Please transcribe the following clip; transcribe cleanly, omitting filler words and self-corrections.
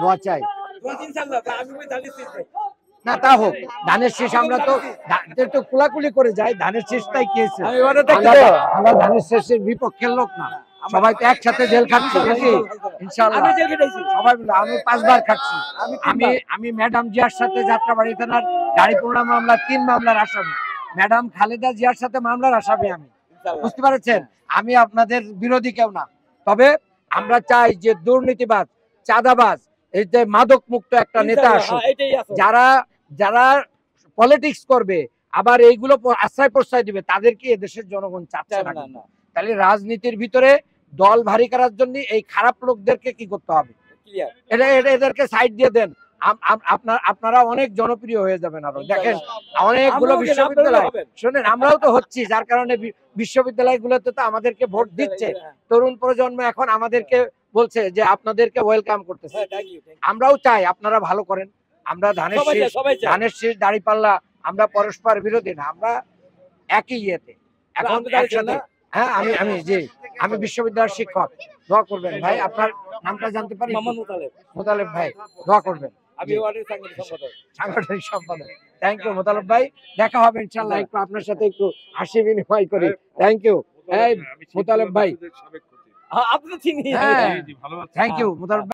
দোয়া চাই। ইনশাআল্লাহ আমি ওই ধানের শীষ ভাই। না তা হোক, ধানের শীষ আমরা তো একটু কোলাকুলি করে যাই, ধানের শীষটাই কি হয়েছে? আমি ওটা দেখতে আমরা চাই। আমরা ধানের শীষের বিপক্ষের লোক না, সবাই তো একসাথে জেল খাচ্ছি নাকি? ইনশাআল্লাহ আমি জেল খেটেছি। সবাই মিলে, আমি 5 বার খাচ্ছি। আমি আমি আমি ম্যাডাম জিয়ার সাথে যাত্রাবাড়ি থানার গাড়ি পোড়া মামলা 3 মামলার আসামি, ম্যাডাম খালেদা জিয়ার সাথে মামলার আসামি আমি। বুঝতে পারছেন? আমি আপনাদের বিরোধী কেউ না, তবে আমরা চাই যে দুর্নীতিবাজ, চাঁদাবাজ, এই যে মাদক মুক্ত একটা নেতা আসুক, যারা যারা পলিটিক্স করবে আবার এইগুলো আশ্রয় প্রশ্রয় দিবে, তাদেরকে এদেশের জনগণ চাচ্ছে না। তাহলে রাজনীতির ভিতরে দল ভারী করার জন্য এই খারাপ লোকদেরকে কি করতে হবে? এদেরকে সাইড দিয়ে দেন, আপনারা অনেক জনপ্রিয় হয়ে যাবেন। আরো দেখেন অনেকগুলো বিশ্ববিদ্যালয়, শোনেন আমরাও তো হচ্ছি, যার কারণে বিশ্ববিদ্যালয়গুলোতে তো আমাদেরকে ভোট দিচ্ছে। তরুণ প্রজন্ম এখন আমাদেরকে বলছে যে আপনাদেরকে ওয়েলকাম করতেছে। আমরাও চাই আপনারা ভালো করেন। আমরা ধানের শীষ দাঁড়িপাল্লা, আমরা পরস্পর বিরোধী না, আমরা একই ইয়েতে এখন একসাথে। হ্যাঁ, আমি বিশ্ববিদ্যালয়ের শিক্ষক। দোয়া করবেন ভাই। আপনার নামটা জানতে পারি? মোতালেব ভাই, দোয়া করবেন। সাংগঠনিক সম্পাদক। থ্যাংক ইউ মোতালেব ভাই, দেখা হবে ইনশাআল্লাহ। একটু আপনার সাথে একটু হাসি বিনিময় করি। থ্যাংক ইউ মোতালেব ভাই। আপনি চিনি। হ্যাঁ, থ্যাংক ইউ মোতালেব।